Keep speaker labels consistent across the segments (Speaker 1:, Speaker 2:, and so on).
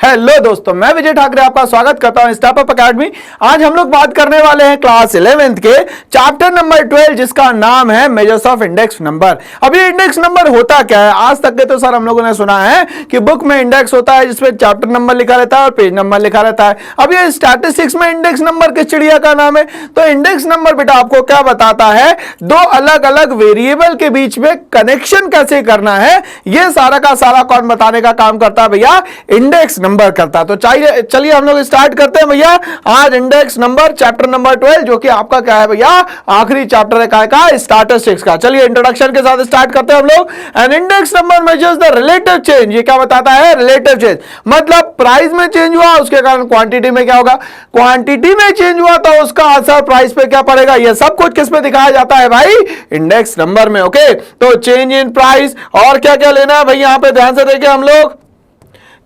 Speaker 1: Hello दोस्तों, मैं विजय ठाकरे आपका स्वागत करता हूं स्टार्टअप अकेडमी। आज हम लोग बात करने वाले हैं क्लास 11th के चैप्टर नंबर 12 जिसका नाम है मेजर्स ऑफ इंडेक्स नंबर। अब ये इंडेक्स नंबर होता क्या है? आज तक के तो सर हम लोगों ने सुना है कि बुक में इंडेक्स होता है जिसमें चैप्टर नंबर लिखा रहता है और पेज नंबर लिखा रहता है। अब ये स्टैटिस्टिक्स में इंडेक्स नंबर किस चिड़िया का नाम है? तो इंडेक्स नंबर बेटा आपको क्या बताता है, दो अलग अलग वेरिएबल के बीच में कनेक्शन कैसे करना है, ये सारा का सारा कौन बताने का काम करता है भैया? इंडेक्स नंबर करता। तो चलिए हम लोग स्टार्ट करते हैं भैया आज इंडेक्स नंबर चैप्टर नंबर 12 जो कि आपका क्या है भैया, आखिरी चैप्टर है का स्टैटिस्टिक्स का। चलिए इंट्रोडक्शन के साथ स्टार्ट करते हैं हम लोग। An index number measures the relative change. ये क्या बताता है? रिलेटिव चेंज मतलब प्राइस में चेंज हुआ उसके कारण क्वांटिटी में क्या होगा, क्वांटिटी में चेंज हुआ तो उसका असर प्राइस पे क्या पड़ेगा, ये सब कुछ किस में दिखाया जाता है भाई? इंडेक्स नंबर में। ओके, तो चेंज इन प्राइस और क्या क्या लेना है भाई, यहां पे ध्यान से देखिए हम लोग।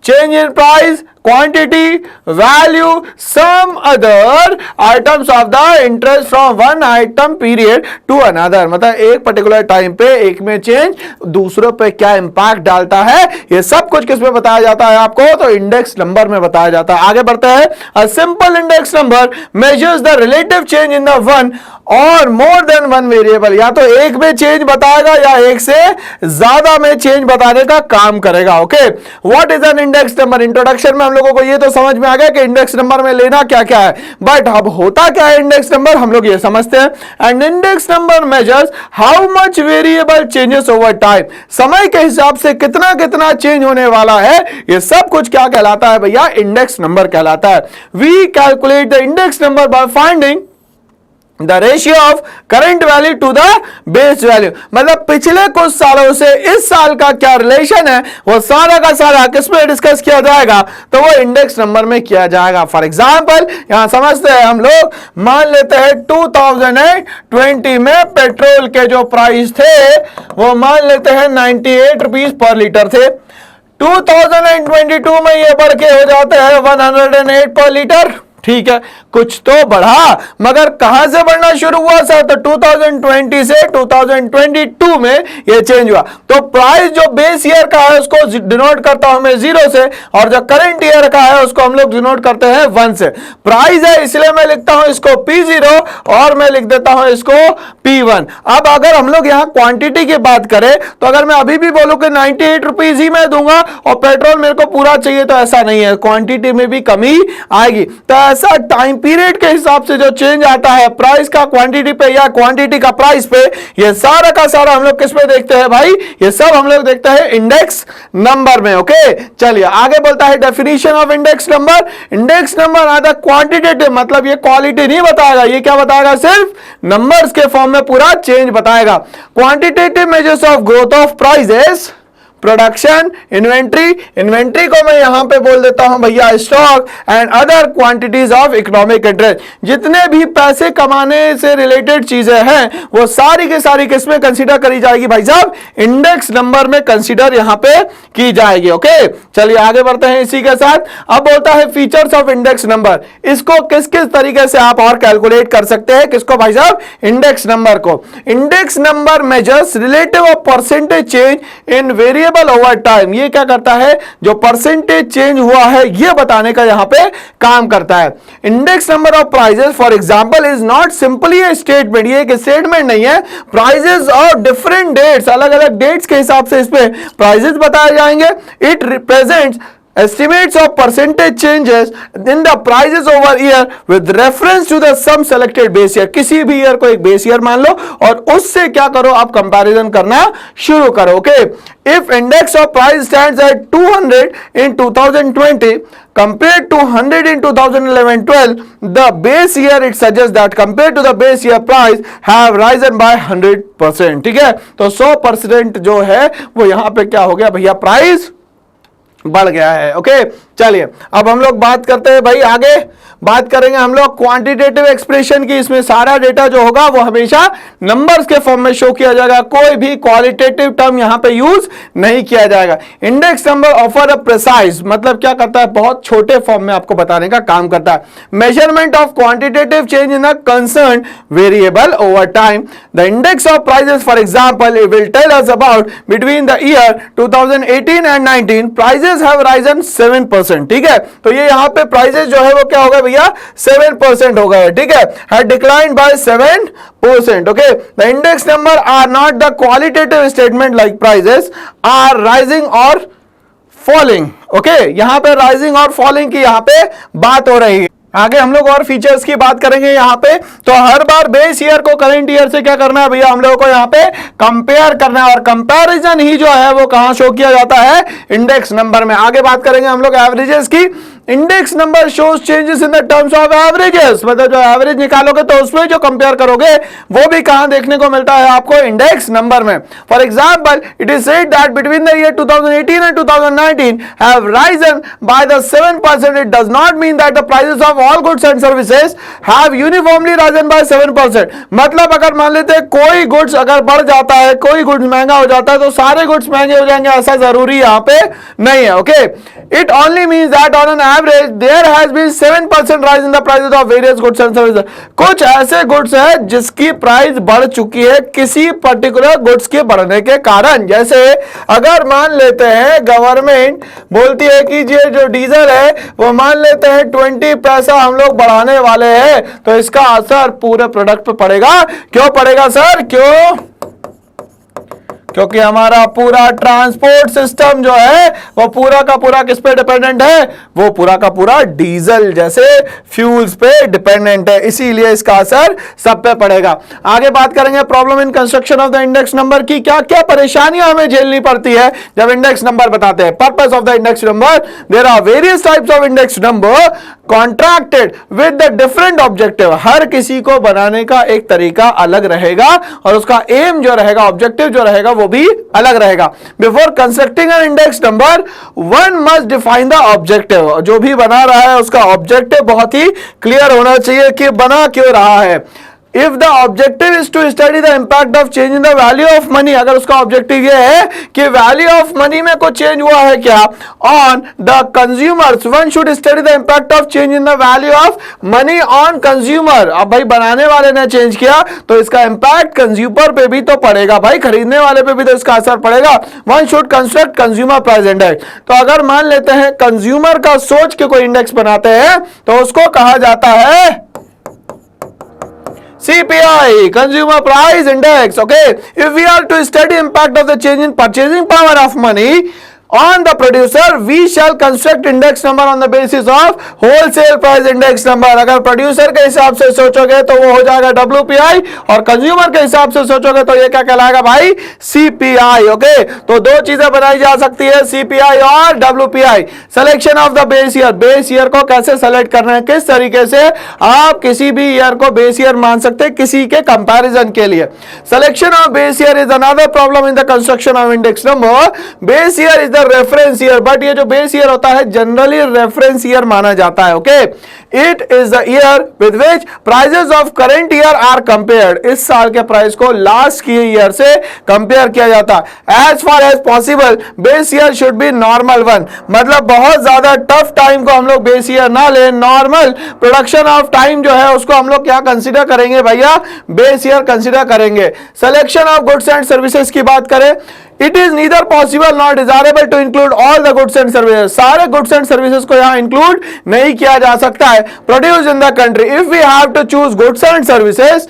Speaker 1: Change in price, quantity, value, some other items of the interest from one item period to another। मतलब एक पर्टिकुलर टाइम पे एक में चेंज दूसरों पे क्या इंपैक्ट डालता है, ये सब कुछ किस में बताया जाता है आपको? तो इंडेक्स नंबर में बताया जाता है। आगे बढ़ते हैं। A simple index number measures the relative change in the one और मोर देन वन वेरिएबल। या तो एक में चेंज बताएगा या एक से ज्यादा में चेंज बताने का काम करेगा। Okay, what is an index number? Introduction में हम लोगों को ये तो समझ में आ गया कि इंडेक्स नंबर में लेना क्या क्या है, बट अब होता क्या है इंडेक्स नंबर, हम लोग ये समझते हैं। And index number measures how much variable changes over time. समय के हिसाब से कितना कितना चेंज होने वाला है, ये सब कुछ क्या कहलाता है भैया? इंडेक्स नंबर कहलाता है। We calculate the index number by finding the ratio of current value to the base value. मतलब पिछले कुछ सालों से इस साल का क्या रिलेशन है, वो सारा का सारा किसमें डिस्कस किया जाएगा? तो वो इंडेक्स नंबर में किया जाएगा। फॉर एग्जांपल यहां समझते हैं हम लोग, मान लेते हैं 2020 में पेट्रोल के जो प्राइस थे वो मान लेते हैं 98 रुपीज पर लीटर थे। 2022 में ये बढ़ के हो जाते हैं 108 पर लीटर। ठीक है, कुछ तो बढ़ा, मगर कहां से बढ़ना शुरू हुआ सर? तो 2020 से 2022 में ये चेंज हुआ। तो प्राइस जो बेस ईयर का है उसको डिनोट करता हूं मैं 0 से, और जो करंट ईयर का है उसको हम लोग डिनोट करते हैं 1 से। प्राइस है इसलिए मैं लिखता हूं इसको P0 और मैं लिख देता हूं इसको P1। अब अगर हम लोग यहां क्वांटिटी की बात करें तो अगर मैं अभी भी बोलूं कि 98 रुपीज ही मैं दूंगा और पेट्रोल मेरे को पूरा चाहिए, तो ऐसा नहीं है, क्वांटिटी में भी कमी आएगी। तो ऐसा टाइम पीरियड के हिसाब से जो चेंज आता है प्राइस का क्वांटिटी पे या क्वांटिटी का प्राइस पे, ये सारा का सारा हम लोग किस में देखते हैं भाई? ये सब हम लोग देखते हैं इंडेक्स नंबर में। ओके, चलिए आगे बोलता है definition of index number. Index number आधा क्वांटिटेटिव, मतलब ये क्वालिटी नहीं बताएगा, ये क्या बताएगा? सिर्फ नंबर्स के फॉर्म में पूरा चेंज बताएगा। Quantitative measures of growth of prices, production, inventory. Inventory को मैं यहां पे बोल देता हूं भैया stock, and other quantities of economic interest. जितने भी पैसे कमाने से रिलेटेड चीजें हैं वो सारी की सारी किसमें कंसीडर करी जाएगी भाई साहब? इंडेक्स नंबर में कंसीडर यहां पे की जाएगी। ओके, चलिए आगे बढ़ते हैं इसी के साथ। अब बोलता है फीचर्स ऑफ इंडेक्स नंबर। इसको किस किस तरीके से आप और कैलकुलेट कर सकते हैं? किसको भाई साहब? इंडेक्स नंबर को। Index number measures relative of percentage change in variable over time. ये क्या करता है? जो परसेंटेज चेंज हुआ है ये बताने का यहां पे काम करता है। Index number of prices for example is not simply A statement. ये एक स्टेटमेंट नहीं है। प्राइसेस और डिफरेंट डेट्स, अलग अलग डेट्स के हिसाब से इसमें प्राइसेस बताए जाएंगे। It represents estimates of percentage changes in the prices over year with reference to the some selected base year। किसी भी ईयर को एक बेस ईयर मान लो और उससे क्या करो, आप कंपैरिजन करना शुरू करो। Okay, if index of price stands at 200 in 2020 compared to 100 in 2011-12, the base year it suggests that compared to the base year price have risen by 100%। ठीक है, तो 100% जो है वो यहां पे क्या हो गया भैया? प्राइस बढ़ गया है। ओके, चलिए अब हम लोग बात करते हैं भाई, आगे बात करेंगे हम लोग क्वांटिटेटिव एक्सप्रेशन की। इसमें सारा डेटा जो होगा वो हमेशा नंबर्स के फॉर्म में शो किया जाएगा, कोई भी क्वालिटेटिव टर्म यहां पे यूज नहीं किया जाएगा। Index number offer a precise, मतलब क्या करता है? बहुत छोटे फॉर्म में आपको बताने का काम करता है। Measurement of quantitative change in a concern variable over time. The index of prices for example will tell us about between the year 2018 and 19 prices prices have risen 7%, ठीक है। तो ये यहाँ पे प्राइजेस जो है वो क्या हो गए भैया 7% हो गए, ठीक है, had declined by 7%, okay. The index number are not the qualitative statement like prices are rising और फॉलिंग, ओके। यहां पे राइजिंग और फॉलिंग की यहां पे बात हो रही है। आगे हम लोग और फीचर्स की बात करेंगे यहां पे। तो हर बार बेस ईयर को करंट ईयर से क्या करना है भैया, हम लोगों को यहां पे कंपेयर करना है, और कंपैरिजन ही जो है वो कहां शो किया जाता है, इंडेक्स नंबर में। आगे बात करेंगे हम लोग एवरेजेस की। Index number shows changes in the terms of averages, मतलब जो एवरेज निकालोगे तो उसमें जो कंपेयर करोगे वो भी कहां देखने को मिलता है आपको, इंडेक्स नंबर में। For example it is said that between the year 2018 and 2019 have Ryzen by the 7%। It does not mean that the prices of all goods and services have uniformly Ryzen bye 7%। मतलब अगर मान लेते हैं कोई goods अगर बढ़ जाता है, कोई गुड्स महंगा हो जाता है, तो सारे गुड्स महंगे हो जाएंगे, ऐसा जरूरी यहां पे नहीं है, okay. It only means that on an average there has been 7% rise in the prices of various goods and services. कुछ ऐसे गुड्स है जिसकी प्राइस बढ़ चुकी है किसी पर्टिकुलर गुड्स के बढ़ने के कारण। जैसे अगर मान लेते हैं गवर्नमेंट बोलती है कि ये जो डीजल है वो मान लेते हैं 20 पैसा हम लोग बढ़ाने वाले हैं, तो इसका असर पूरे प्रोडक्ट पे पड़ेगा। क्यों पड़ेगा सर, क्यों? क्योंकि हमारा पूरा ट्रांसपोर्ट सिस्टम जो है वो पूरा का पूरा किस पे डिपेंडेंट है, वो पूरा का पूरा डीजल जैसे फ्यूल्स पे डिपेंडेंट है, इसीलिए इसका असर सब पे पड़ेगा। आगे बात करेंगे problem in construction of the index number की। क्या क्या परेशानियां हमें झेलनी पड़ती है जब इंडेक्स नंबर बताते हैं। Purpose of the index number, there are various types of index number contracted with the different objective. हर किसी को बनाने का एक तरीका अलग रहेगा और उसका एम जो रहेगा, ऑब्जेक्टिव जो रहेगा वो भी अलग रहेगा। Before constructing an index number one must define the objective. जो भी बना रहा है उसका ऑब्जेक्टिव बहुत ही क्लियर होना चाहिए कि बना क्यों रहा है। If the objective is to study the impact of change in the value of money, अगर उसका ऑब्जेक्टिव ये है कि वैल्यू ऑफ मनी में कुछ चेंज हुआ है क्या on the consumers, one should study the impact of change in the value of money on consumer. अब भाई बनाने वाले ने चेंज किया तो इसका इम्पैक्ट कंज्यूमर पे भी तो पड़ेगा, भाई खरीदने वाले पे भी तो इसका असर पड़ेगा। One should construct consumer price index. तो अगर मान लेते हैं कंज्यूमर का सोच के कोई इंडेक्स बनाते हैं तो उसको कहा जाता है CPI, Consumer Price Index, okay? If we are to study impact of the change in purchasing power of money on the producer, we shall construct index number on the basis of wholesale price index number। अगर producer के हिसाब से सोचोगे तो वो हो जाएगा WPI, और कंज्यूमर के हिसाब से सोचोगे तो ये क्या कहलाएगा भाई, CPI, ओके। तो दो चीजें बनाई जा सकती है, CPI और WPI। Selection of the base year, base year को कैसे सेलेक्ट करना है, किस तरीके से आप किसी भी ईयर को बेस ईयर मान सकते हैं किसी के कंपैरिजन के लिए। Selection of base year is another problem in the construction of index number. Base year is reference year, but ये जो बेस ईयर होता है जनरली रेफरेंस ईयर माना जाता है, okay. It is the year with which prices of current year are compared. इस साल के प्राइस को लास्ट की ईयर से कंपेयर किया जाता है। As far as possible base year should be normal one, मतलब बहुत ज्यादा टफ टाइम को हम लोग बेस ईयर ना ले, नॉर्मल प्रोडक्शन ऑफ टाइम जो है उसको हम लोग क्या कंसीडर करेंगे भैया, बेस ईयर कंसीडर करेंगे। Selection of goods and services की बात करें, it is neither possible not desirable to include all the goods and services. सारे गुड्स एंड सर्विसेज को यहां इंक्लूड नहीं किया जा सकता है। Produce in the country, if we have to choose goods and services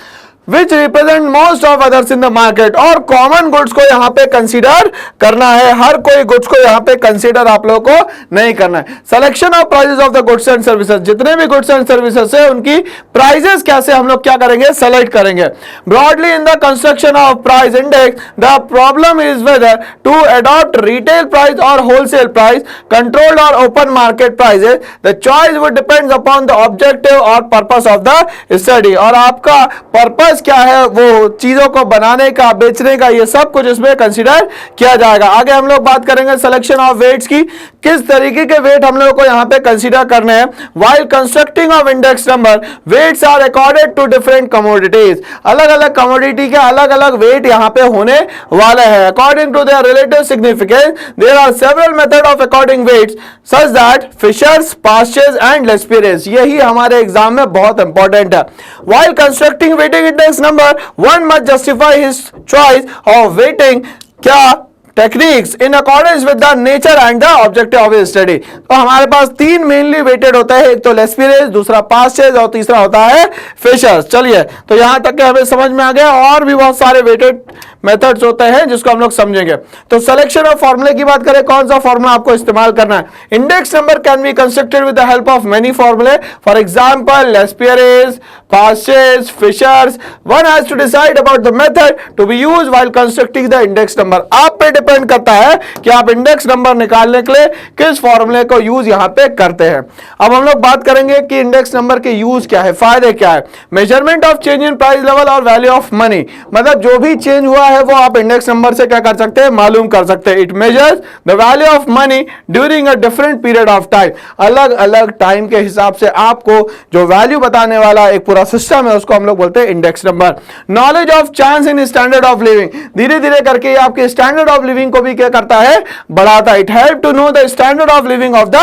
Speaker 1: which represent most of others in the market, और common goods को यहां पे कंसीडर करना है, हर कोई गुड्स को यहां पे कंसीडर आप लोगों को नहीं करना है। Selection of prices of the goods and services, जितने भी गुड्स एंड सर्विसेज है उनकी प्राइसेस कैसे हम लोग क्या करेंगे, सेलेक्ट करेंगे। Broadly in the construction of price index the problem is whether to adopt retail price और होलसेल प्राइस, कंट्रोल्ड और open market prices. The choice would depends upon the objective और पर्पस ऑफ द स्टडी, और आपका purpose क्या है वो चीजों को बनाने का, बेचने का, ये सब कुछ इसमें कंसीडर किया जाएगा। आगे हम लोग बात करेंगे सिलेक्शन ऑफ वेट्स की, किस तरीके के वेट हम लोगों को यहां पे कंसीडर करने हैं। While constructing of index number weights are accorded to different commodities, अलग अलग कमोडिटी के अलग अलग वेट यहां पे होने वाले हैं। According to their relative significance there are several method of according weights such that Fisher's, Paasche's and Laspeyres, यही हमारे एग्जाम में बहुत इंपॉर्टेंट है। While constructing weighting index number one must justify his choice of weighting, क्या techniques in accordance with the nature and the objective of study. तो हमारे पास तीन mainly weighted होता है, एक तो लेस्पिरेज, दूसरा पास्चेज और तीसरा होता है फिशर्स। चलिए, तो यहां तक के हमें समझ में आ गया, और भी बहुत सारे वेटेड मेथड्स होते हैं जिसको हम लोग समझेंगे। तो सिलेक्शन ऑफ फॉर्मूले की बात करें, कौन सा फॉर्मूला आपको इस्तेमाल करना है। Index number can be constructed with the help of many formulae, for example Laspeyres, Paasche's, Fisher's. One has to decide about the method to be used while constructing the index number. आप पे depend करता है कि आप index number निकालने के लिए किस फॉर्मूले को यूज यहां पे करते हैं। अब हम लोग बात करेंगे कि इंडेक्स नंबर के यूज क्या है, फायदे क्या है। Measurement of change in price level और वैल्यू ऑफ मनी, मतलब जो भी चेंज हुआ है वो आप इंडेक्स नंबर से क्या कर सकते हैं, मालूम कर सकते हैं। It measures the value of money during a different period of time. अलग अलग टाइम के हिसाब से आपको जो वैल्यू बताने वाला एक पूरा सिस्टम है उसको हम लोग बोलते हैं index number. Knowledge of chance in standard of living, धीरे धीरे करके आपके स्टैंडर्ड ऑफ लिविंग को भी क्या करता है, बढ़ाता है। It help to know the standard of living of the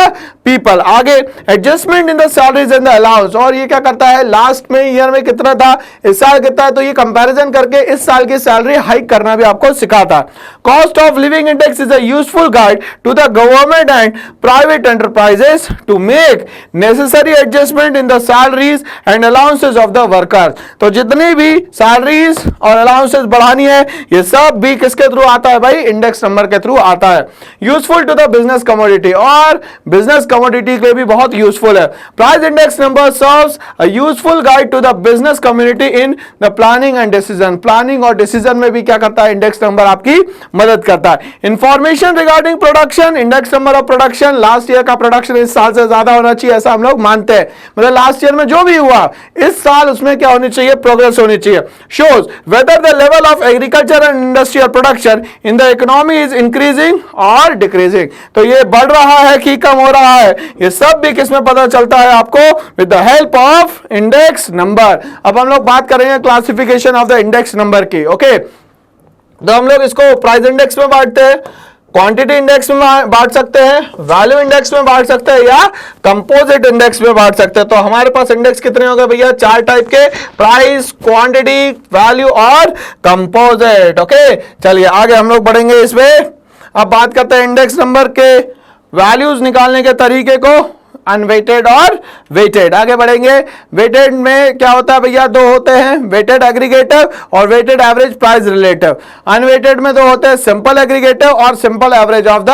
Speaker 1: people. आगे adjustment in the salaries and the allowance, और ये क्या करता है, लास्ट में ईयर में कितना था, इस साल कितना है, तो ये कंपैरिजन करके इस साल की सैलरी हाइक करना भी आपको सिखाता है। Cost of living index is a useful guide to the government and private enterprises to make necessary adjustment in the salaries and allowances of the workers. तो जितनी भी सैलरीज और अलाउंसेस बढ़ानी है, ये सब भी किसके थ्रू आता है भाई, इंडेक्स नंबर के थ्रू आता है। Useful to the business commodity, और बिजनेस कमोडिटी के लिए भी बहुत यूजफुल है। Price index number serves a useful guide to the business community in the planning and decision. Planning और डिसीजन में भी क्या करता है, इंडेक्स नंबर आपकी मदद करता है। Information regarding production, index number of production, last year का प्रोडक्शन इस साल से ज्यादा होना चाहिए ऐसा हम लोग मानते हैं, मतलब लास्ट ईयर में जो भी हुआ इस साल उसमें क्या होनी चाहिए, प्रोग्रेस होनी चाहिए। Shows whether the level of agriculture and industrial production in the economy is increasing और डिक्रीजिंग, तो ये बढ़ रहा है कि कम हो रहा है, ये सब भी किसमें पता चलता है आपको, with the help of index number. अब हम लोग बात करेंगे classification of the index number की। ओके, तो हम लोग इसको प्राइस इंडेक्स में बांटते हैं, क्वांटिटी इंडेक्स में बांट सकते हैं, वैल्यू इंडेक्स में बांट सकते हैं, या कंपोजिट इंडेक्स में बांट सकते हैं। तो हमारे पास इंडेक्स कितने हो गए भैया, चार टाइप के, प्राइस, क्वांटिटी, वैल्यू और कंपोजिट। ओके, चलिए आगे हम लोग बढ़ेंगे इसमें। अब बात करते हैं इंडेक्स नंबर के वैल्यूज निकालने के तरीके को, अनवेटेड और वेटेड। आगे बढ़ेंगे। वेटेड में क्या होता है भैया, दो होते हैं, वेटेड एग्रीगेटिव और weighted average price relative. Unweighted में दो होते हैं, सिंपल एग्रीगेटिव और simple average of the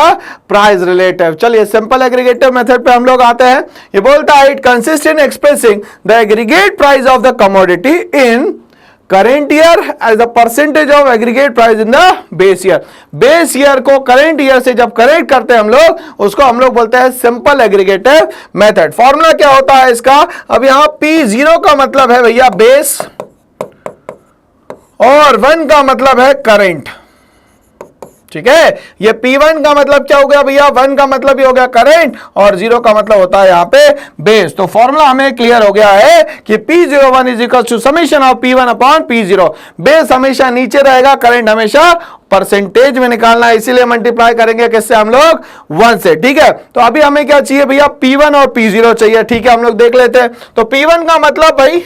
Speaker 1: price relative. चलिए सिंपल एग्रीगेटिव मेथड पे हम लोग आते हैं। ये बोलता है it consist in expressing the aggregate price of the commodity in current year as a percentage of aggregate price in the base year. Base year को करेंट ईयर से जब करेक्ट करते हैं हम लोग, उसको हम लोग बोलते हैं सिंपल एग्रीगेटिव मेथड। फॉर्मूला क्या होता है इसका, अब यहां P0 का मतलब है भैया बेस, और 1 का मतलब है करेंट। ठीक है, ये P1 का मतलब क्या हो गया भैया, 1 का मतलब ही हो गया करंट, और 0 का मतलब होता है यहाँ पे बेस। तो फॉर्मूला हमें क्लियर हो गया है कि P01 is equal to summation of P1 upon P0। Base हमेशा नीचे रहेगा, करंट हमेशा परसेंटेज में निकालना है, इसीलिए मल्टीप्लाई करेंगे किससे हम लोग, 1 से। ठीक है, तो अभी हमें क्या चाहिए भैया, P1 और P0 चाहिए। ठीक है, हम लोग देख लेते हैं। तो P1 का मतलब भाई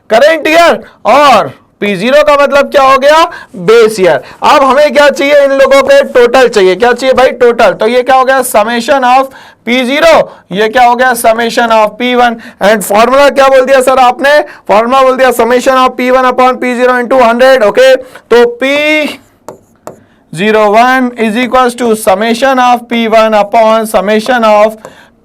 Speaker 1: करेंट ईयर, और P0 का मतलब क्या हो गया, बेस ईयर। अब हमें क्या चाहिए, इन लोगों के टोटल चाहिए। क्या चाहिए भाई, टोटल। तो ये क्या हो गया, समेशन ऑफ P0, ये क्या हो गया, summation of P1। And formula क्या बोल दिया सर आपने, फॉर्मूला बोल दिया summation of P1 upon P0 into 100। Okay, तो P01 is equal to summation of P1 upon summation of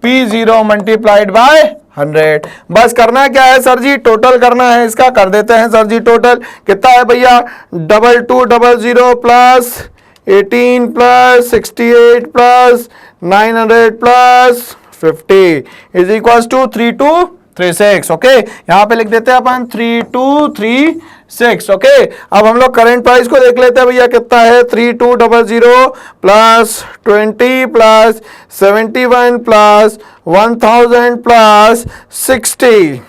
Speaker 1: P0 multiplied by 100। बस करना क्या है सर जी, टोटल करना है इसका, कर देते हैं सर जी। टोटल कितना है भैया, 2200 plus 18 plus 68 plus 900 plus 50 is equal to 3236। Okay, यहां पे लिख देते हैं अपन 3236। ओके, अब हम लोग करंट प्राइस को देख लेते हैं भैया, कितना है, 3200 प्लस 20 प्लस 71 प्लस 1000 प्लस 60,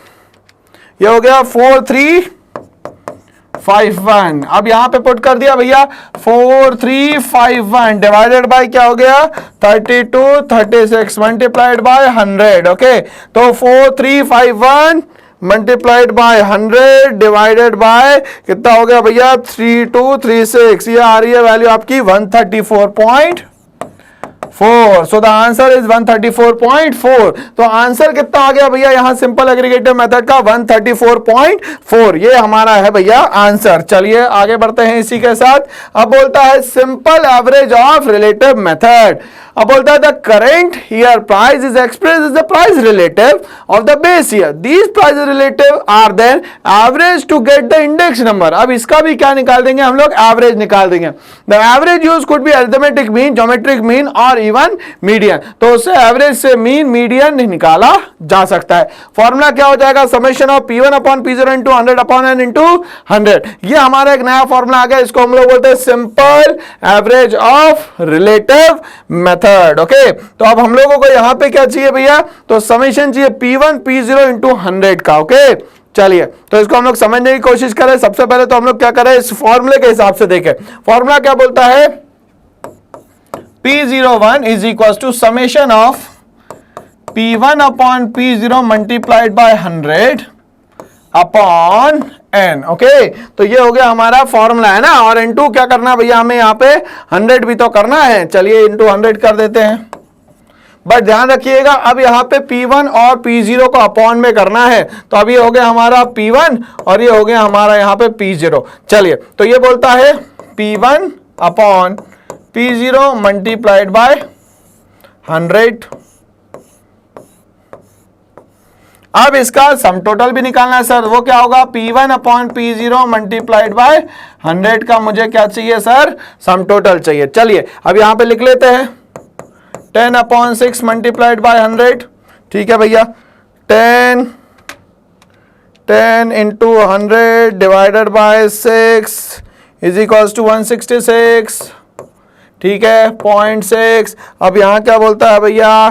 Speaker 1: ये हो गया 4351। अब यहां पे पुट कर दिया भैया 4351 डिवाइडेड बाय क्या हो गया, 3236 मल्टीप्लाइड बाय 100। ओके, तो 4351 मल्टीप्लाइड बाय 100 डिवाइडेड बाय कितना हो गया भैया 3236, ये आ रही है वैल्यू आपकी 134.4। So the answer is 134.4। तो आंसर कितना आ गया भैया यहां सिंपल एग्रीगेटिव मेथड का 134.4, ये हमारा है भैया आंसर। चलिए आगे बढ़ते हैं इसी के साथ। अब बोलता है simple average of relative method. अब बोलता है the current year price is express is the price relative of the base year, these price relative are then average to get the index number. अब इसका भी क्या निकाल देंगे हम लोग, एवरेज निकाल देंगे। The average use could be arithmetic mean, geometric mean और इवन मीडियन। तो उससे एवरेज से मीन मीडियन निकाला जा सकता है। फॉर्मूला क्या हो जाएगा, summation of P1 upon P0 into 100 upon n into 100। ये हमारा एक नया फॉर्मूला आ गया, इसको हम लोग बोलते हैं simple average of relative method. Okay, तो अब हम लोगों को यहां पे क्या चाहिए भैया, तो समेशन चाहिए P1 P0 इंटू 100 का। ओके, चलिए तो इसको हम लोग समझने की कोशिश करें। सबसे पहले तो हम लोग क्या करें, इस फॉर्मूले के हिसाब से देखें। फॉर्मूला क्या बोलता है, P01 is equals to summation of P1 upon P0 multiplied by 100 upon n। Okay, तो ये हो गया हमारा फॉर्मूला है ना। और इनटू क्या करना भैया, हमें यहाँ पे 100 भी तो करना है। चलिए इनटू 100 कर देते हैं। बट ध्यान रखिएगा अब यहाँ पे P1 और P0 को अपॉन में करना है। तो अभी हो गया हमारा P1 और ये हो गया हमारा यहाँ पे P0। चलिए तो ये बोलता है P1 upon P0 multiplied by 100। अब इसका सम टोटल भी निकालना है सर, वो क्या होगा, P1 upon P0 multiplied by 100 का मुझे क्या चाहिए सर, सम टोटल चाहिए। चलिए अब यहां पे लिख लेते हैं 10 अपॉन 6 मल्टीप्लाइड बाय 100। ठीक है भैया, 10 into 100 divided by 6 is equals to 166। ठीक है, 0.6। अब यहाँ क्या बोलता है भैया,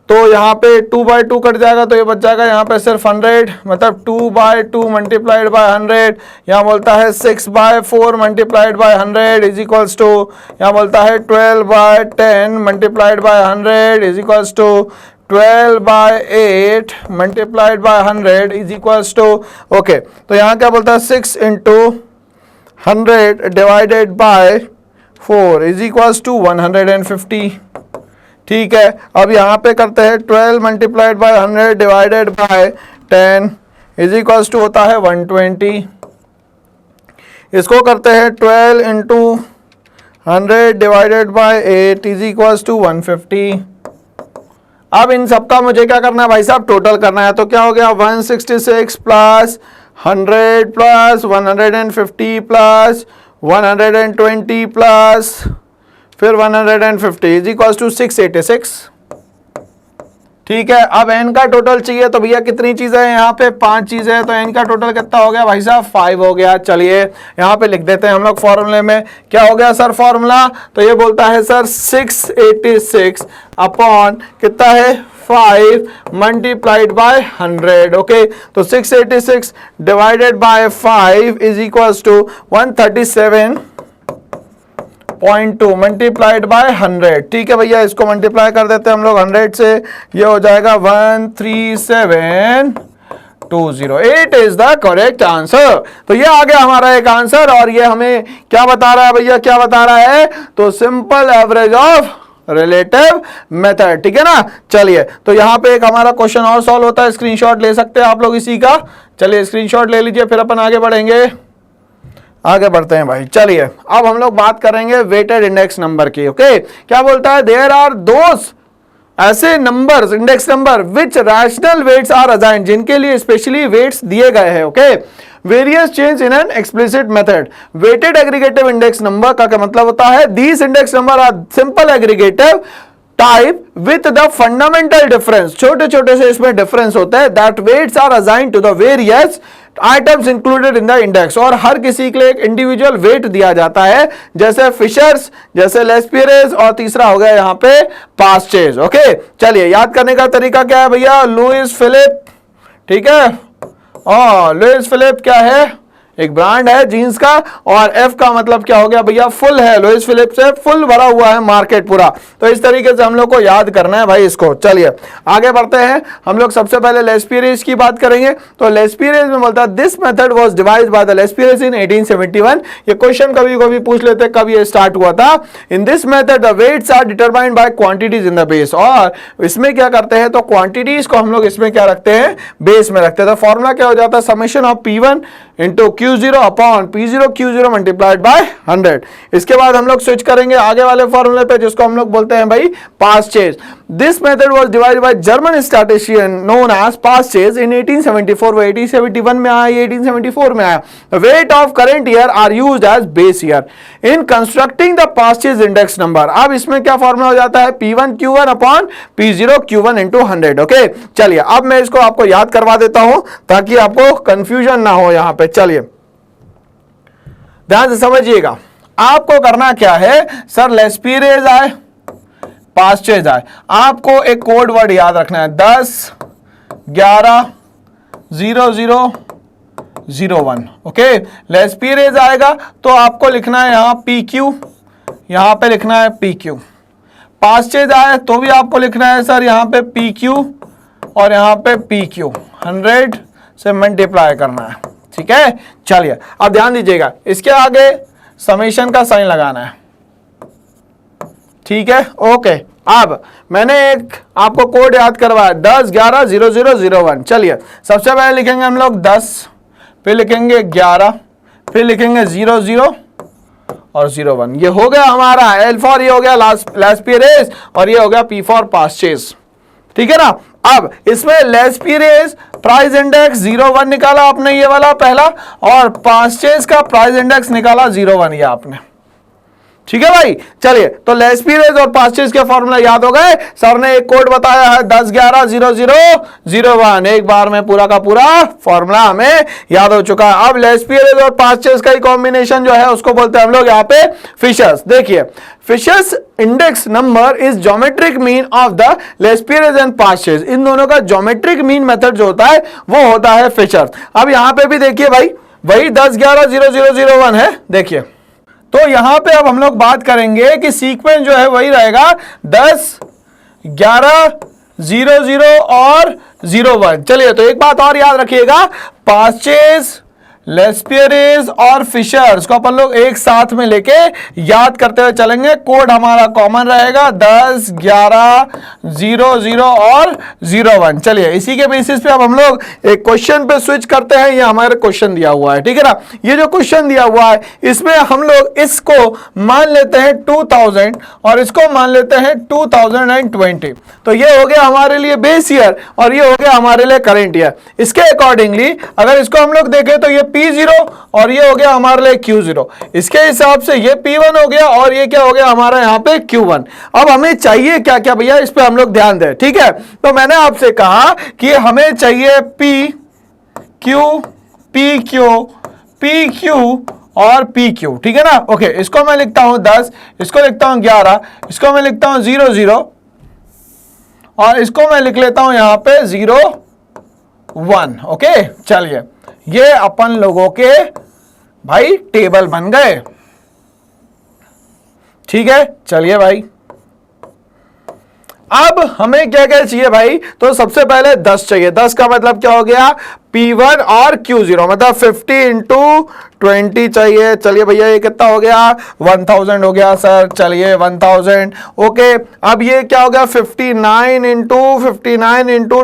Speaker 1: तो यहाँ पे 2/2 कट जाएगा तो ये बच जाएगा यहाँ पे सिर्फ 100, मतलब 2/2 मल्टीप्लाइड बाय 100। यहाँ बोलता है 6/4 multiplied by 100 is equals to, यहाँ बोलता है 12/10 multiplied by 100 is equals to 12/8 multiplied by 100 is equals to. Okay, तो यहाँ क्या बोलता है 6 into 100 divided by 4 is equals to 150। ठीक है, अब यहाँ पे करते हैं 12 multiplied by 100 divided by 10 is equals to होता है 120। इसको करते हैं 12 into 100 divided bye 8 is equals to 150। अब इन सबका मुझे क्या करना है भाई साहब, टोटल करना है। तो क्या हो गया 166 प्लस 100 प्लस 150 प्लस 120 प्लस फिर 150 इज इक्वल्स टू 686। ठीक है, अब n का टोटल चाहिए तो भैया कितनी चीजें हैं यहाँ पे, 5 चीजें हैं। तो n का टोटल कितना हो गया भाई साहब, 5 हो गया। चलिए यहाँ पे लिख देते हैं हम लोग फॉर्मूले में। क्या हो गया सर फॉर्मूला, तो ये बोलता है सर 686 अपॉन कितना है 5 मल्टीप्लाइड बाय 100। ओके, तो 686 divided by 5 is equals to 137.2 multiplied by 100। ठीक है भैया, इसको मल्टीप्लाई कर देते हैं हम लोग 100 से, ये हो जाएगा 13720। Is the correct answer. तो ये आ गया हमारा एक आंसर। और ये हमें क्या बता रहा है भैया, क्या बता रहा है, तो simple average of relative method. ठीक है ना। चलिए तो यहाँ पे एक हमारा क्वेश्चन और सॉल्व होता है, स्क्रीनशॉट ले सकते हैं आप लोग इसी का। चलिए स्क्रीनशॉट ले लीजिए, फिर अपन आगे बढ़ेंगे, आगे बढ़ते हैं भाई। चलिए अब हम लोग बात करेंगे वेटेड इंडेक्स नंबर की। ओके, क्या बोलता है, देयर आर दोस ऐसे numbers, index number which rational weights are assigned, जिनके लिए स्पेशली वेट्स दिए गए हैं। Okay, various change in an explicit method. Weighted aggregative index number का क्या मतलब होता है, these index number are simple aggregative type with the fundamental difference, छोटे छोटे से इसमें डिफरेंस होते हैं, that weights are assigned to the various items included in the index. और हर किसी के लिए एक इंडिविजुअल वेट दिया जाता है, जैसे फिशर्स, जैसे लेस्पियरेस, और तीसरा हो गया यहाँ पे पास्चेज। ओके, चलिए याद करने का तरीका क्या है भैया, लुइस फिलिप। ठीक है, और लुइस फिलिप क्या है, एक ब्रांड है जीन्स का, और एफ का मतलब क्या हो गया भैया, फुल है, लुइस फिलिप्स से फुल भरा हुआ है मार्केट पूरा। तो इस तरीके से हम लोग को याद करना है भाई इसको। चलिए आगे बढ़ते हैं, हम लोग सबसे पहले लेस्पीरेज की बात करेंगे। तो लेस्पीरेज में बोलता है this method was devised by the Laspeyres in 1871। ये क्वेश्चन कभी कभी पूछ लेते हैं कब ये स्टार्ट हुआ था। In this method the weights are determined by quantities in the base. और इसमें क्या करते हैं, तो क्वांटिटीज को हम लोग इसमें क्या रखते हैं, बेस में रखते हैं। तो फॉर्मूला क्या हो जाता है, summation of P1 into Q0 upon P0 Q0 multiplied by 100। इसके बाद हम लोग स्विच करेंगे आगे वाले फॉर्मूले पे, जिसको हम लोग बोलते हैं भाई Paasche's. This method was divided by German statistician known as Paasche's in 1874। वो 1871 में आया, 1874 में आया। Weight of current year are used as base year in constructing the Paasche's index number. अब इसमें क्या फॉर्मूला हो जाता है, P1 Q1 upon P0 Q1 into 100। Okay चलिए अब मैं इसको आपको याद करवा देता हूं ताकि आपको कंफ्यूजन ना हो यहां पे। चलिए ध्यान से समझिएगा, आपको करना क्या है, सर लेस्पीरेज आए, पास्चेज आए, आपको एक कोड वर्ड याद रखना है 10 11 0001। ओके लेस्पीरेज आएगा तो आपको लिखना है यहां PQ, यहां पे लिखना है PQ। पास्चेज आए तो भी आपको लिखना है सर यहां पे PQ और यहां पे PQ, 100 से मल्टीप्लाई करना है। ठीक है चलिए अब ध्यान दीजिएगा, इसके आगे समेशन का साइन लगाना है। ठीक है ओके, अब मैंने एक आपको कोड याद करवाया 10 11 0001। चलिए सबसे पहले लिखेंगे हम लोग 10, फिर लिखेंगे 11, फिर लिखेंगे 00 और 01। ये हो गया हमारा L फॉर, ये हो गया लेस्पीरेज, और ये हो गया P फॉर पास्चेज। ठीक है ना। अब इसमें लेस्पीरेज प्राइस इंडेक्स 01 निकाला आपने, ये वाला पहला, और पास्चेज का प्राइस इंडेक्स निकाला 01 ये आपने। ठीक है भाई चलिए, तो लेस्पीरेज और पास्चेज के फॉर्मूला याद हो गए। सर ने एक कोड बताया है 10 11 0001, एक बार में पूरा का पूरा फॉर्मूला हमें याद हो चुका है। अब लेस्पीरेज और पास्चेज का ही कॉम्बिनेशन जो है उसको बोलते हैं हम लोग यहाँ पे फिशर्स। देखिए Fisher's index number is geometric mean of the Laspeyres and Paasche's. इन दोनों का ज्योमेट्रिक मीन मेथड जो होता है वो होता है फिशर्स। अब यहाँ पे भी देखिए भाई वही 10 11 0001 है। देखिए तो यहां पे अब हम लोग बात करेंगे कि सीक्वेंस जो है वही रहेगा 10 11 00 और 01। चलिए तो एक बात और याद रखिएगा, पास्चेज लेस्पीरेज और फिशर्स को अपन लोग एक साथ में लेके याद करते हुए चलेंगे। कोड हमारा कॉमन रहेगा 10 11 00 और 01। चलिए इसी के बेसिस पे अब हम लोग एक क्वेश्चन पे स्विच करते हैं। ये हमारे क्वेश्चन दिया हुआ है, ठीक है ना। ये जो क्वेश्चन दिया हुआ है इसमें हम लोग इसको मान लेते हैं 2000 और इसको मान लेते हैं 2020। तो ये हो गया हमारे लिए बेस ईयर और ये हो गया हमारे लिए करंट ईयर। इसके अकॉर्डिंगली अगर इसको हम लोग देखें तो ये P0 और ये हो गया हमारे लिए Q0। इसके हिसाब से ये P1 हो गया और ये क्या हो गया हमारा यहाँ पे Q1। अब हमें चाहिए क्या क्या भैया, इस पे हम लोग ध्यान दें। ठीक है तो मैंने आपसे कहा कि हमें चाहिए PQ PQ PQ और PQ। ठीक है ना। ओके इसको मैं लिखता हूं 10, इसको लिखता हूं 11, इसको मैं लिखता हूं 00 और इसको मैं लिख लेता हूं यहां पे 01। ओके चलिए ये अपन लोगों के भाई टेबल बन गए। ठीक है चलिए भाई अब हमें क्या क्या चाहिए भाई, तो सबसे पहले 10 चाहिए। 10 का मतलब क्या हो गया, P1 और Q0 मतलब 50 इंटू 20 चाहिए। चलिए भैया ये कितना हो गया 1000 हो गया सर। चलिए 1000 ओके। अब ये क्या हो गया 59 इंटू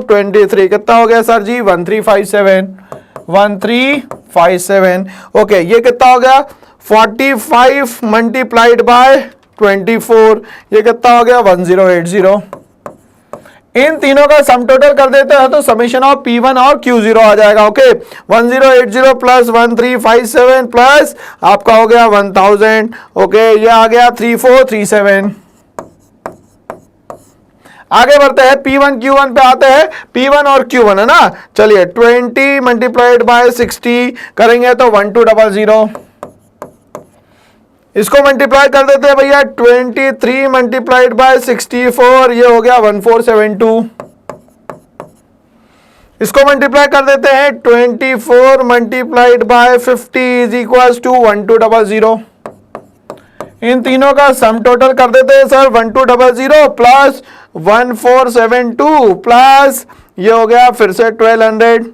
Speaker 1: 23 कितना हो गया सर जी 1357 ओके। ये कितना हो गया 45 मल्टीप्लाइड बाय 24 ये कितना हो गया 1080। इन तीनों का सम टोटल कर देते हैं तो समेशन ऑफ P1 और Q0 आ जाएगा। ओके 1080 प्लस 1357 प्लस आपका हो गया 1000। ओके ये आ गया 3437। आगे बढ़ते हैं P1 Q1 पे आते हैं। P1 और Q1 है ना। चलिए 20 मल्टीप्लाइड बाय 60 करेंगे तो 1200। इसको मल्टीप्लाई कर देते हैं भैया 23 मल्टीप्लाइड बाय 64 ये हो गया 1472। इसको मल्टीप्लाई कर देते हैं, 24 multiplied by 50 is equal to 1200। इन तीनों का सम टोटल कर देते हैं सर, 1200 प्लस 1472 प्लस ये हो गया फिर से 1200,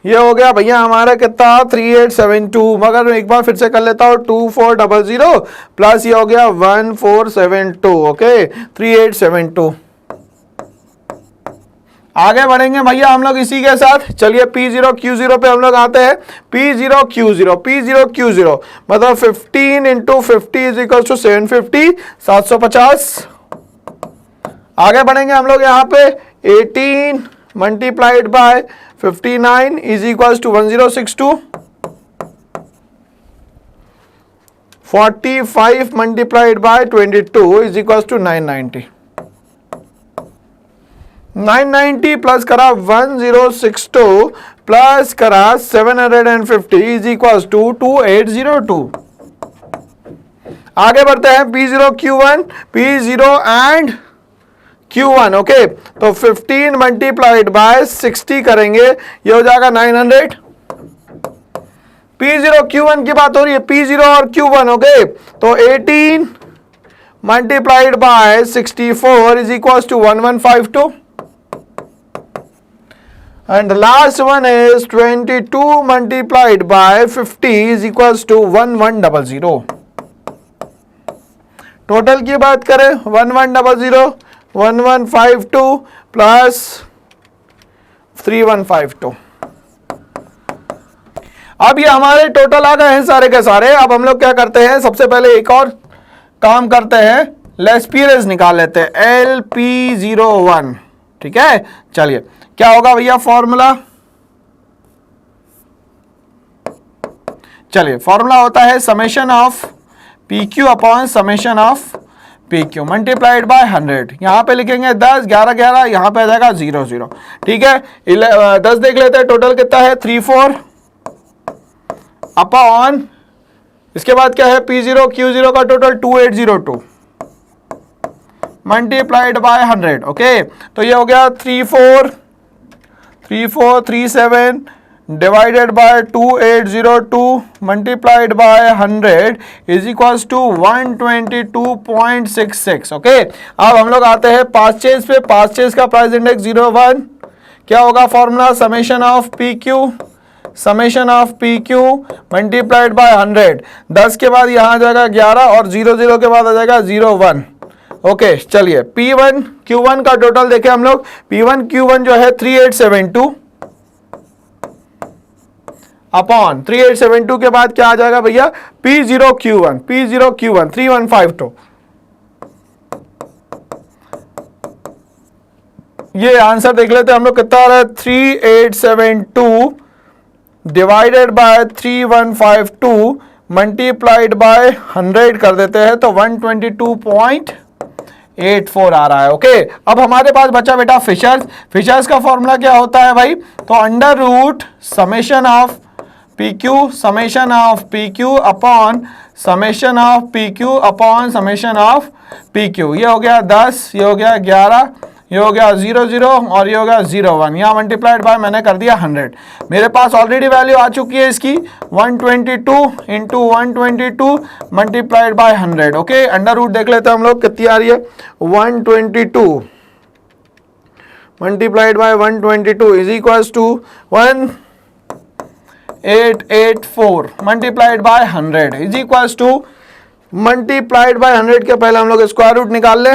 Speaker 1: ये हो गया भैया हमारा कितना 3872। मगर एक बार फिर से कर लेता हूं, 2400 प्लस ये हो गया 1472, ओके 3872। आगे बढ़ेंगे भैया हम लोग इसी के साथ। चलिए P0 Q0 पे हम लोग आते हैं। P0 Q0 मतलब 15 इंटू 50 इज इक्वल टू 750, 750। आगे बढ़ेंगे हम लोग यहाँ पे 18 multiplied by 59 is equal to 1062। 45 multiplied by 22 is equal to 990। 990 plus करा 1062 प्लस करा 750 इज इक्वल टू 2802। आगे बढ़ते हैं P0 एंड Q1, ओके। तो 15 मल्टीप्लाइड बाय 60 करेंगे, ये हो जाएगा 900। P0 Q1 की बात हो रही है, P0 और Q1, ओके। तो 18 multiplied by 64 is equal to 1152 and the last one is 22 multiplied by 50 is equals to 1100। Total की बात करें 1100 1152 प्लस 3152। अब ये हमारे टोटल आ गए हैं सारे के सारे। अब हम लोग क्या करते हैं, सबसे पहले एक और काम करते हैं, लेस पीरियड निकाल लेते हैं, LP01, ठीक है। चलिए क्या होगा भैया फॉर्मूला, चलिए फॉर्मूला होता है summation of PQ upon summation of PQ multiplied by 100। यहां पे लिखेंगे 10 11 11, यहां पे आ जाएगा 0 0, ठीक है। 10 देख लेते हैं टोटल कितना है, 34 अपॉन इसके बाद क्या है P0 Q0 का टोटल 2802 मल्टीप्लाइड बाय 100, ओके। तो ये हो गया 3437 divided by 2802 multiplied by 100 is equals to 122.66, okay. अब हम लोग आते हैं परचेज पे। परचेज का प्राइस इंडेक्स 01, क्या होगा formula, summation of PQ multiplied by 100। 10 के बाद यहाँ आ जाएगा 11 और 00 के बाद आ जाएगा 01, ओके। चलिए P1 Q1 का टोटल देखें हम लोग। P1 Q1 जो है 3872 अपॉन 3872 के बाद क्या आ जाएगा भैया, P0 Q1 3152। ये आंसर देख लेते हैं हम लोग कितना आ रहा है, 3872 डिवाइडेड बाय 3152 मल्टीप्लाइड बाय 100 कर देते हैं तो 122.84 आ रहा है, ओके। अब हमारे पास बचा बेटा फिशर्स का फॉर्मूला क्या होता है भाई, तो under root summation of PQ upon summation of PQ upon summation of PQ। ये हो गया 10, ये हो गया 11, ये हो गया 00 और ये हो गया 01। यहाँ मल्टीप्लाइड बाय मैंने कर दिया 100। मेरे पास ऑलरेडी वैल्यू आ चुकी है इसकी 122 into 122 multiplied by 100, okay. Under root देख लेते हैं हम लोग कितनी आ रही है, 122 multiplied by 122 is equals to 1884 multiplied by 100 is equals to, multiplied by 100 के पहले हम लोग स्क्वायर रूट निकाल ले,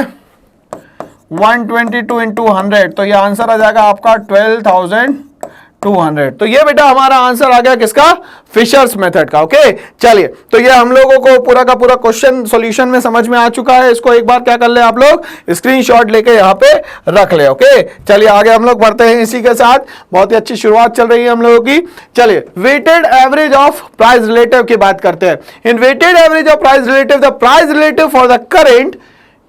Speaker 1: 122 इंटू 100, तो ये आंसर आ जाएगा आपका 12,200। तो ये बेटा हमारा आंसर आ गया किसका, फिशर्स मेथड का, ओके। चलिए तो ये हम लोगों को पूरा का पूरा क्वेश्चन सॉल्यूशन में समझ में आ चुका है। इसको एक बार क्या कर ले आप लोग, स्क्रीनशॉट लेके यहाँ पे रख ले, ओके। चलिए आगे हम लोग बढ़ते हैं इसी के साथ। बहुत ही अच्छी शुरुआत चल रही है हम लोगों की। चलिए weighted average of price relative की बात करते हैं। In weighted average of price relative, the price relative for the current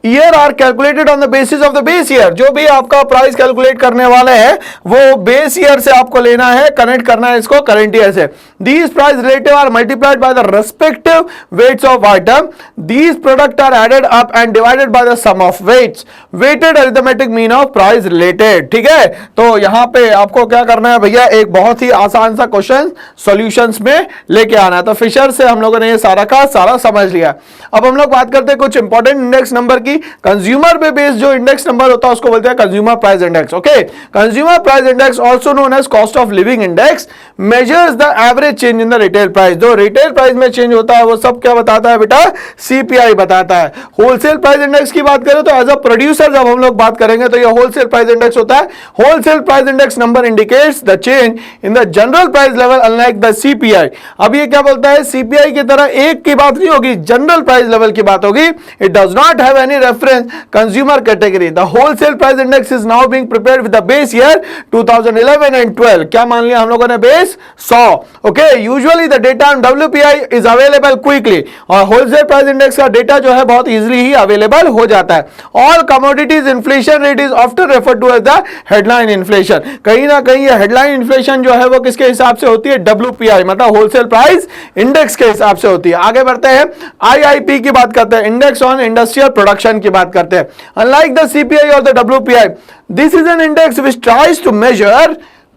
Speaker 1: year are calculated on the basis of the base year. जो भी आपका प्राइस कैलकुलेट करने वाले हैं वो बेस ईयर से आपको लेना है, कनेक्ट करना है इसको करंट ईयर से। These price relative are multiplied by the respective weights of item. These product are added up and divided by the sum of weights. Weighted arithmetic mean of price related. ठीक है, तो यहां पे आपको क्या करना है भैया, एक बहुत ही आसान सा क्वेश्चन सॉल्यूशंस में लेके आना है। तो फिशर से हम लोगों ने ये सारा का सारा समझ लिया। अब हम लोग बात करते हैं कुछ इंपॉर्टेंट इंडेक्स नंबर की। कंज्यूमर पे बेस्ड जो इंडेक्स नंबर होता है उसको बोलते हैं consumer price index. Okay, consumer price index also known as cost of living index measures the average change in the retail price. जो रिटेल प्राइस में चेंज होता है वो सब क्या बताता है बेटा, सीपीआई बताता है। होलसेल प्राइस इंडेक्स की बात करें तो एज अ प्रोड्यूसर जब हम लोग बात करेंगे तो ये होलसेल प्राइस इंडेक्स होता है। Wholesale price index number indicates the change in the general price level unlike the CPI. अब ये क्या बोलता है, सीपीआई की तरह एक की बात नहीं होगी, जनरल प्राइस लेवल की बात होगी। It does not have any reference consumer category. The wholesale price index is now being prepared with the base year 2011 and 12. क्या मान लिया हम लोगों ने, base 100. Okay, usually the data on WPI is available quickly. और wholesale price index का data जो है बहुत easily ही available हो जाता है. All commodities inflation rate is often referred to as the headline inflation. कहीं ना कहीं ये headline inflation जो है वो किसके हिसाब से होती है, WPI मतलब wholesale price index के हिसाब से होती है। आगे बढ़ते हैं, IIP की बात करते हैं, इंडेक्स ऑन इंडस्ट्रियल प्रोडक्शन की बात करते हैं। Unlike the CPI or the WPI, this is an index which tries to measure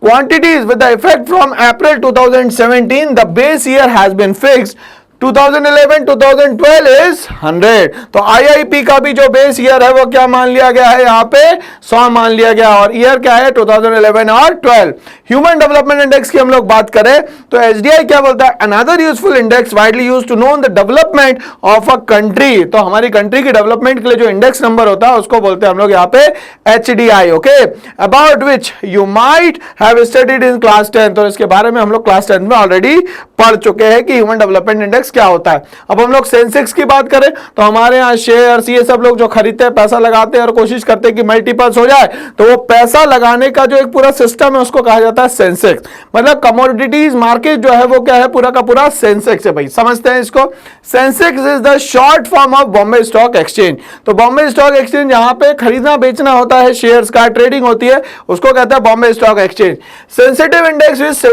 Speaker 1: quantities with the effect from April 2017. The base year has been fixed. 2011-2012 is 100. तो IIP का भी जो base year है वो क्या मान लिया गया है, यहाँ पे 100 मान लिया गया, और ईयर क्या है 2011 और 12। ह्यूमन डेवलपमेंट इंडेक्स की हम लोग बात करें तो HDI क्या बोलता है, another useful index widely used to know the development of a country. तो हमारी कंट्री की डेवलपमेंट के लिए जो इंडेक्स नंबर होता है उसको बोलते हैं हम लोग यहाँ पे HDI। Okay, about which you might have studied in class 10। तो इसके बारे में हम लोग क्लास 10 में ऑलरेडी पढ़ चुके हैं कि ह्यूमन डेवलपमेंट इंडेक्स क्या होता है। अब हम लोग सेंसेक्स की बात करें तो हमारे यहाँ शेयर्स ये सब लोग जो खरीदते हैं, पैसा लगाते हैं और कोशिश करते हैं कि मल्टीपल्स हो जाए, तो वो पैसा लगाने का जो एक पूरा सिस्टम है उसको कहा जाता है सेंसेक्स। मतलब कमोडिटीज मार्केट जो है वो क्या है, पूरा का पूरा सेंसेक्स है भाई, समझते हैं इसको। Sensex is the short form of Bombay stock exchange. तो बॉम्बे स्टॉक एक्सचेंज जहां पे खरीदना बेचना होता है, शेयर्स का ट्रेडिंग होती है, उसको कहता है Bombay stock exchange. Sensitive index is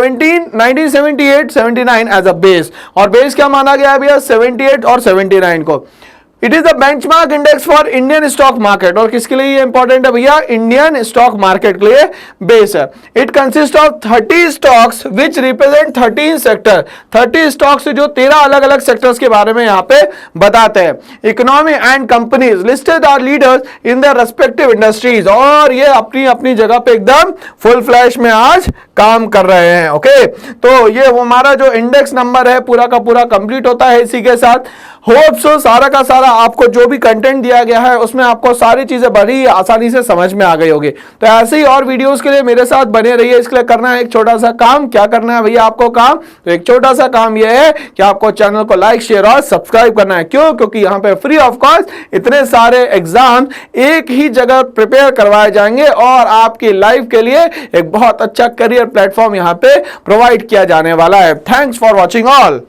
Speaker 1: 1978-79 as a base, और बेस क्या माना गया भैया, 78 और 79 को। It is the benchmark index for Indian stock market, और किसके लिए ये इंपॉर्टेंट है भैया, इंडियन स्टॉक मार्केट के लिए बेस है। It consist of 30 stocks which represent 13 sector. 30 stocks जो 13 अलग अलग सेक्टर्स के बारे में यहाँ पे बताते हैं। Economy and companies listed are leaders in the respective industries, और ये अपनी अपनी जगह पे एकदम फुल फ्लैश में आज काम कर रहे हैं। ओके, तो ये हमारा जो इंडेक्स नंबर है पूरा का पूरा कंप्लीट होता है इसी के साथ। होप सो सारा का सारा आपको जो भी कंटेंट दिया गया है उसमें आपको सारी चीजें बड़ी आसानी से समझ में आ गई होगी। तो ऐसे ही और वीडियोस के लिए मेरे साथ बने रहिए। इसके लिए करना है एक छोटा सा काम। क्या करना है भैया आपको काम, तो एक छोटा सा काम यह है कि आपको चैनल को लाइक शेयर और सब्सक्राइब करना है। क्यों, क्योंकि यहाँ पे फ्री ऑफ कॉस्ट इतने सारे एग्जाम एक ही जगह प्रिपेयर करवाए जाएंगे और आपकी लाइफ के लिए एक बहुत अच्छा करियर प्लेटफॉर्म यहाँ पे प्रोवाइड किया जाने वाला है। Thanks for watching all.